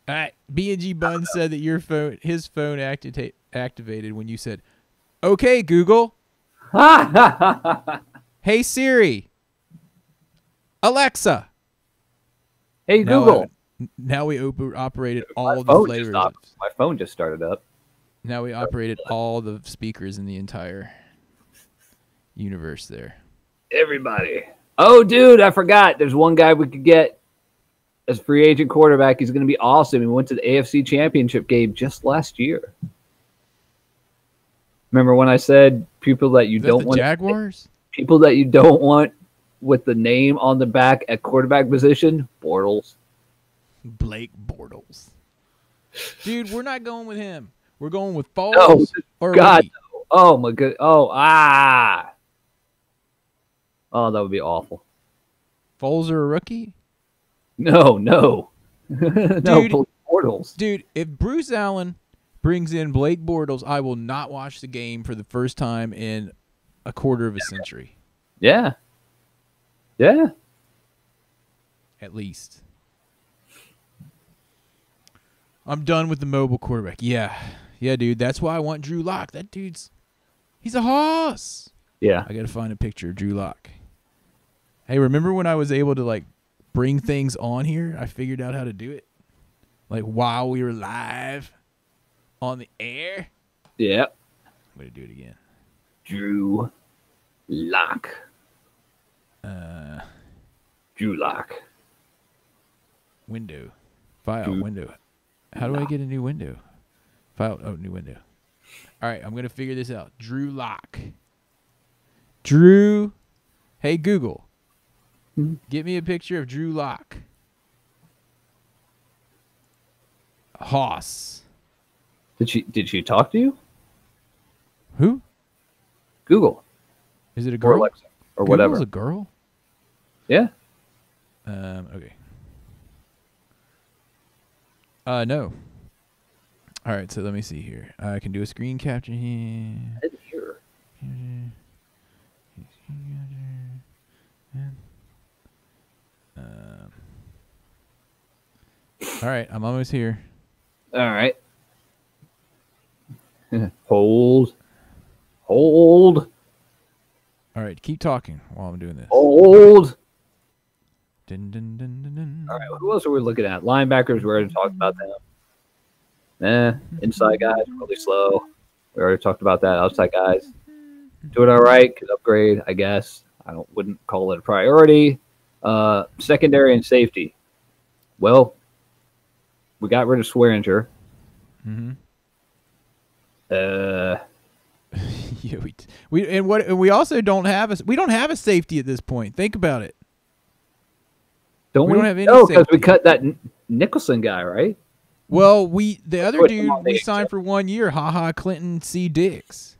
All right. B&G Bun said that his phone activated when you said, Okay, Google. hey Hey, Siri. Alexa. Google. Now we operated all the phone flavors. my phone just started up. Now we operated all the speakers in the entire universe there. Everybody. Oh, dude, I forgot. There's one guy we could get as free agent quarterback. He's going to be awesome. He went to the AFC Championship game just last year. Remember when I said people that you don't want? Jaguars? People that you don't want with the name on the back at quarterback position? Bortles. Blake Bortles. Dude, we're not going with him. We're going with Foles No, or God. Ricky. Oh, my God. Oh, Oh, that would be awful. Foles or a rookie? No. No, Dude, Bortles. Dude, if Bruce Allen brings in Blake Bortles, I will not watch the game for the first time in a quarter of a century. Yeah. Yeah. At least. I'm done with the mobile quarterback. Yeah. Yeah, dude. That's why I want Drew Lock. That dude's... He's a hoss. Yeah. I got to find a picture of Drew Lock. Hey, remember when I was able to, like, bring things on here? I figured out how to do it. Like, while we were live on the air. Yep. I'm going to do it again. Drew Lock. Drew Lock. Window. File. Window. How do I get a new window? File. Oh, new window. All right, I'm going to figure this out. Drew Lock. Drew. Hey, Google. Get me a picture of Drew Lock. Hoss. Did she talk to you? Who? Google. Is it a Or girl? Alexa. Or Google's whatever. a girl? Yeah. Okay. No. All right, so let me see here. I can do a screen capture here. I didn't hear her. All right, I'm almost here. All right. Hold. Hold. All right, keep talking while I'm doing this. Hold. Dun, dun, dun, dun, dun. All right. Who else are we looking at? Linebackers. We already talked about them. Inside guys really slow. We already talked about that. Outside guys doing all right. Could upgrade, I guess. Wouldn't call it a priority. Secondary and safety. Well, we got rid of Swearinger. Mm-hmm. Uh, Yeah, we also don't have a safety at this point. Think about it. don't We we? don't have any No, because we safety. cut that Nicholson guy, right? Well, the other Put him dude on the we signed for 1 year, Clinton C. Dix.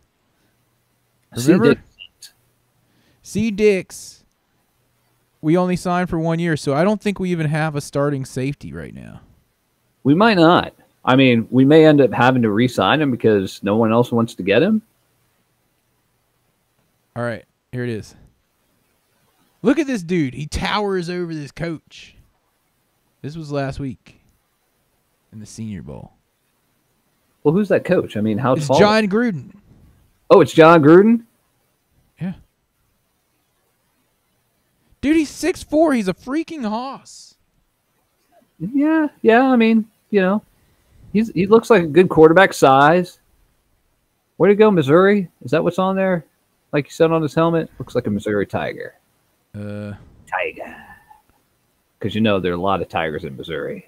See, Remember? C. Dix. We only signed for 1 year, so I don't think we even have a starting safety right now. we might not. I mean, we may end up having to re-sign him because no one else wants to get him. All right, here it is. Look at this dude. He towers over this coach. This was last week in the Senior Bowl. Well, who's that coach? I mean, how It's tall? John Gruden. Oh, it's John Gruden? Yeah. Dude, he's 6'4". He's a freaking hoss. Yeah. I mean, he looks like a good quarterback size. Where'd he go, Missouri? Is that what's on there? Like you said on his helmet? Looks like a Missouri Tiger. Tiger. Because there are a lot of tigers in Missouri.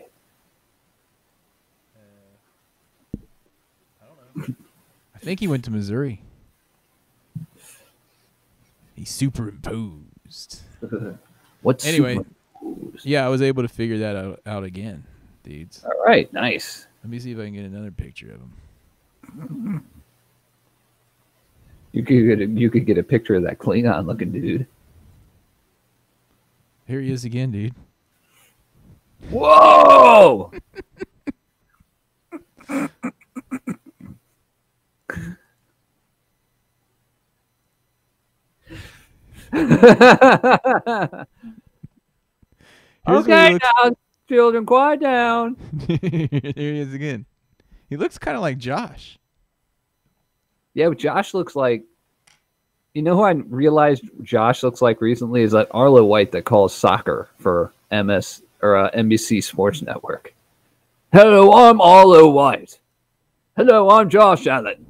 I think he went to Missouri. He superimposed. What's Anyway, superimposed? yeah, I was able to figure that out again, dudes. All right, nice. Let me see if I can get another picture of him. You could get a picture of that Klingon looking dude. Here he is again, dude. Whoa! Here's what he looks- now, children, quiet down. There he is again. He looks kind of like Josh. Yeah, but Josh looks like. You know who I realized Josh looks like recently is that Arlo White that calls soccer for MS or NBC Sports Network. Hello, I'm Arlo White. Hello, I'm Josh Allen.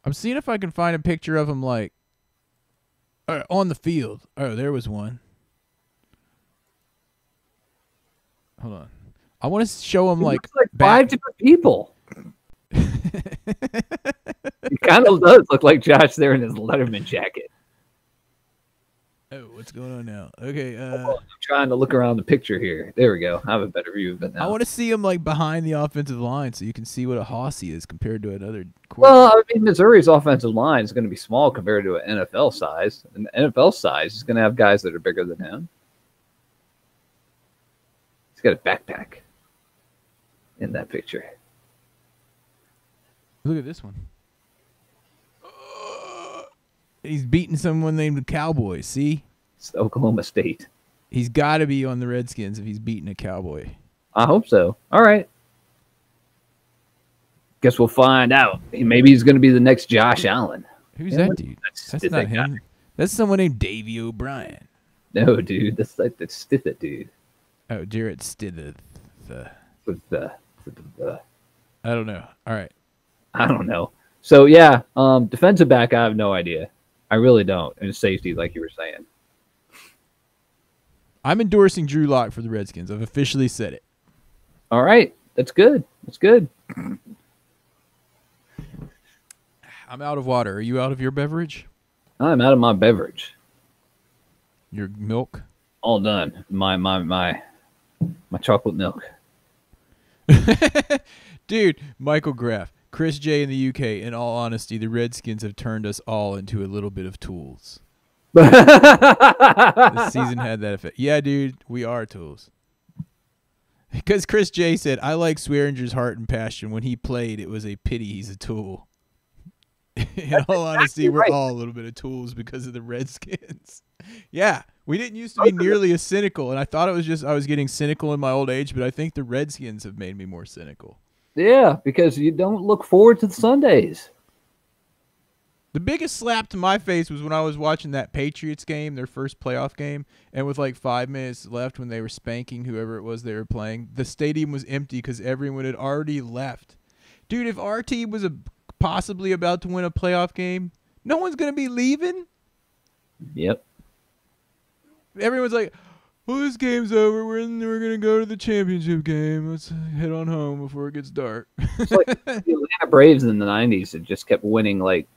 I'm seeing if I can find a picture of him like on the field. Oh, there was one. Hold on. I want to show him like five different people. He kind of does look like Josh there in his Letterman jacket. Oh, what's going on now? Okay. I'm trying to look around the picture here. There we go. I have a better view of it now. I want to see him like behind the offensive line so you can see what a hoss he is compared to another quarterback. Well, I mean, Missouri's offensive line is going to be small compared to an NFL size. An NFL size is going to have guys that are bigger than him. He's got a backpack in that picture. Look at this one. He's beating someone named the Cowboy. See? It's Oklahoma State. He's got to be on the Redskins if he's beating a Cowboy. I hope so. All right. Guess we'll find out. Maybe he's going to be the next Josh Allen. Who's that dude? That's not him. Guy. That's someone named Davey O'Brien. No, dude. That's like the Stiffett dude. Oh, Jarrett Stitheth. I don't know. All right. I don't know. So, yeah, defensive back, I have no idea. I really don't. And safety, like you were saying. I'm endorsing Drew Lock for the Redskins. I've officially said it. All right. That's good. That's good. I'm out of water. Are you out of your beverage? I'm out of my beverage. Your milk? All done. My chocolate milk. Dude, Michael Graff. Chris J in the UK, in all honesty, the Redskins have turned us all into a little bit of tools. This season had that effect. Yeah, dude, we are tools. Because Chris J said, I like Swearinger's heart and passion. When he played, it was a pity he's a tool. In all honesty, we're all a little bit of tools because of the Redskins. Yeah, we didn't used to be nearly as cynical, and I thought it was just I was getting cynical in my old age, but I think the Redskins have made me more cynical. Yeah, because you don't look forward to the Sundays. The biggest slap to my face was when I was watching that Patriots game, their first playoff game, and with like 5 minutes left when they were spanking whoever it was they were playing, the stadium was empty because everyone had already left. Dude, if our team was possibly about to win a playoff game, no one's going to be leaving. Yep. Everyone's like, well, this game's over. We're going to go to the championship game. Let's head on home before it gets dark. It's like the Atlanta Braves in the 90s that just kept winning like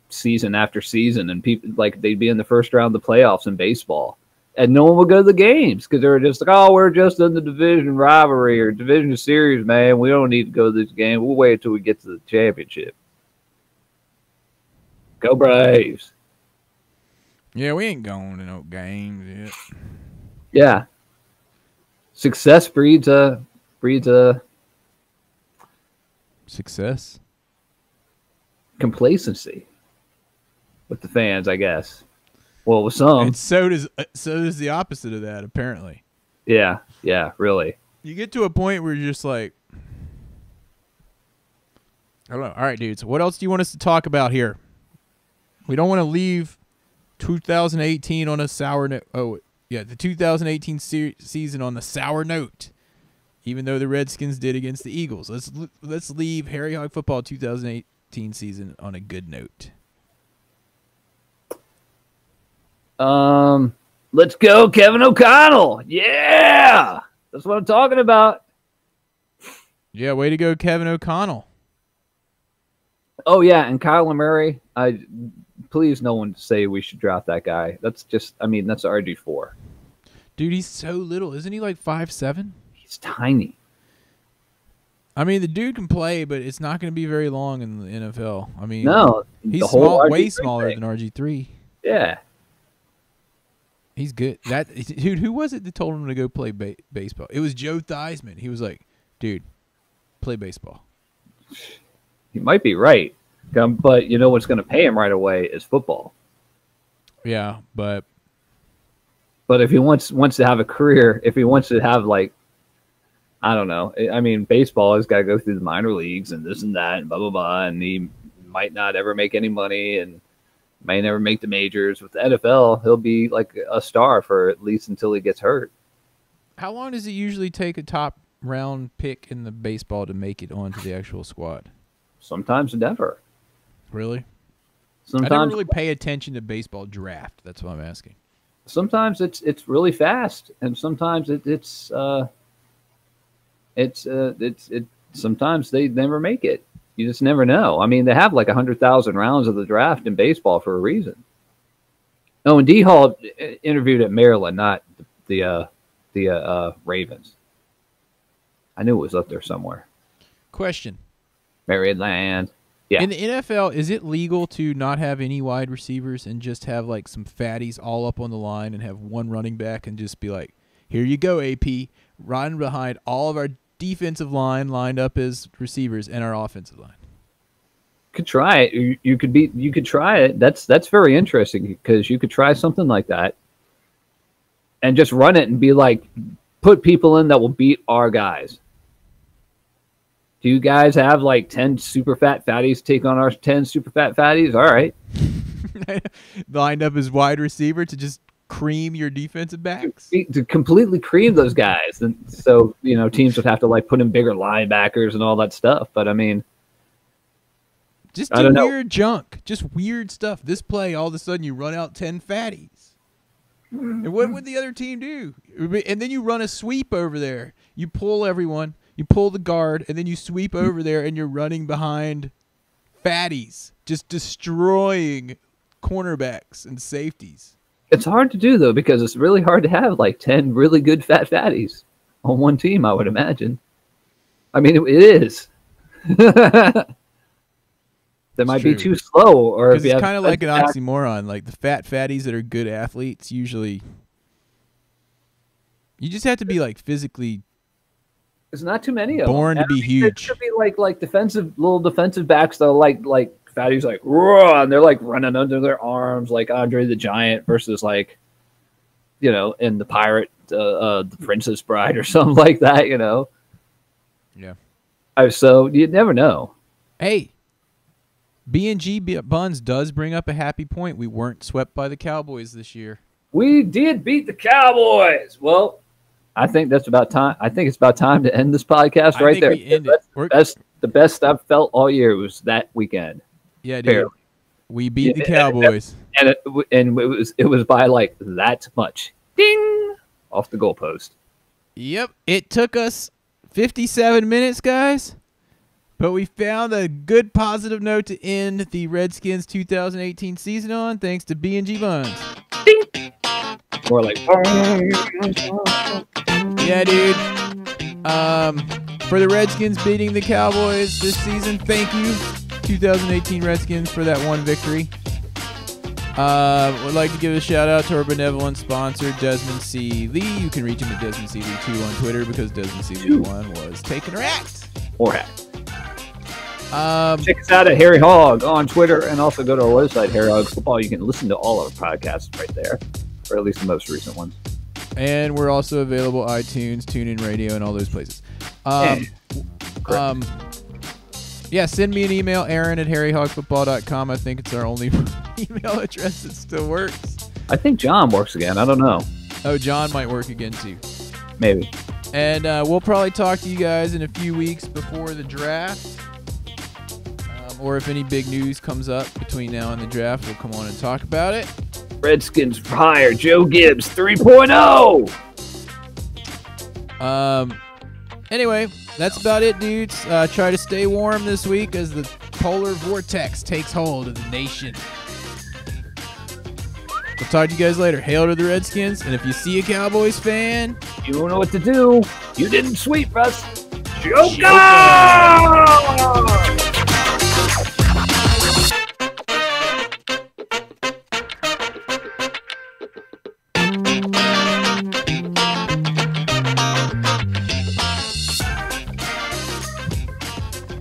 season after season, and people like they'd be in the first round of the playoffs in baseball, and no one would go to the games because they were just like, oh, we're just in the division rivalry or division series, man. We don't need to go to this game. We'll wait until we get to the championship. Go Braves. Yeah, we ain't going to no games yet. Yeah. Success breeds a success. Complacency with the fans, I guess. Well, with some. And so does the opposite of that, apparently. Yeah, really. You get to a point where you're just like, I don't know. All right, dudes. What else do you want us to talk about here? We don't want to leave 2018 on a sour note. Oh, yeah, the 2018 season on the sour note, even though the Redskins did against the Eagles. Let's leave Harry Hog Football 2018 season on a good note. Let's go, Kevin O'Connell. Yeah, that's what I'm talking about. Yeah, way to go, Kevin O'Connell. Oh yeah, and Kyler Murray. Please, no one say we should draft that guy. That's just, that's RG4. Dude, he's so little. Isn't he like 5'7"? He's tiny. I mean, the dude can play, but it's not going to be very long in the NFL. I mean, no, he's way smaller than RG3. Yeah. He's good. Dude, who was it that told him to go play baseball? It was Joe Theismann. He was like, dude, play baseball. He might be right. But you know what's going to pay him right away is football. Yeah, but if he wants to have a career, if he wants to have I don't know. I mean, baseball has got to go through the minor leagues and this and that and blah blah blah, and he might not ever make any money and may never make the majors. With the NFL, he'll be like a star for at least until he gets hurt. How long does it usually take a top round pick in the baseball to make it onto the actual squad? Sometimes never. Really? Sometimes I don't really pay attention to baseball draft. That's what I'm asking. Sometimes it's really fast, and sometimes sometimes they never make it. You just never know. I mean, they have like 100,000 rounds of the draft in baseball for a reason. Oh, and D Hall interviewed at Maryland, not the Ravens. I knew it was up there somewhere. Question. Maryland. Yeah. In the NFL, is it legal to not have any wide receivers and just have like some fatties all up on the line and have one running back and just be like, here you go, AP, riding behind all of our defensive line lined up as receivers and our offensive line? Could try it. You could try it. That's very interesting because you could try something like that and just run it and be like, put people in that will beat our guys. Do you guys have like 10 super fat fatties take on our 10 super fat fatties? All right. Lined up as wide receiver to just cream your defensive backs? To completely cream those guys. And so, teams would have to like put in bigger linebackers and all that stuff. But I mean, just do weird junk. Just weird stuff. This play, all of a sudden you run out 10 fatties. And what would the other team do? And then you run a sweep over there. You pull everyone. You pull the guard, and then you sweep over there, and you're running behind fatties, just destroying cornerbacks and safeties. It's hard to do, though, because it's really hard to have like 10 really good fat fatties on one team, I would imagine. I mean, it is. They might be too slow. Or if it's kind of like an oxymoron. Like the fat fatties that are good athletes, usually you just have to be like physically There's not too many of them. Born to be huge. There should be like little defensive backs though, like fatties like raw, and they're like running under their arms like Andre the Giant versus like, in the Pirate, the Princess Bride or something like that, Yeah. So you never know. Hey, B&G Buns does bring up a happy point. We weren't swept by the Cowboys this year. We did beat the Cowboys. Well, I think that's about time. I think it's about time to end this podcast right there. The best I've felt all year was that weekend. Yeah, dude. Barely. We beat the Cowboys, and it was by like that much. Ding off the goalpost. Yep, it took us 57 minutes, guys, but we found a good positive note to end the Redskins 2018 season on, thanks to B&G Buns. Ding. More like. Yeah, dude. For the Redskins beating the Cowboys this season, thank you, 2018 Redskins, for that one victory. Would like to give a shout out to our benevolent sponsor, Desmond C. Lee. You can reach him at Desmond C. Lee 2 on Twitter because Desmond C. Lee 1 was taken or hacked. Or hacked. Check us out at Harry Hog on Twitter, and also go to our website, Harry Hog Football. You can listen to all our podcasts right there, or at least the most recent ones. And we're also available iTunes, TuneIn Radio, and all those places. Yeah, send me an email, Aaron at harryhogfootball.com. I think it's our only email address that still works. I think John works again. I don't know. Oh, John might work again, too. Maybe. And we'll probably talk to you guys in a few weeks before the draft. Or if any big news comes up between now and the draft, we'll come on and talk about it. Redskins hire Joe Gibbs 3.0. Anyway, that's about it, dudes. Try to stay warm this week as the polar vortex takes hold of the nation. We'll talk to you guys later. Hail to the Redskins, and if you see a Cowboys fan, you don't know what to do. You didn't sweep us. Joker!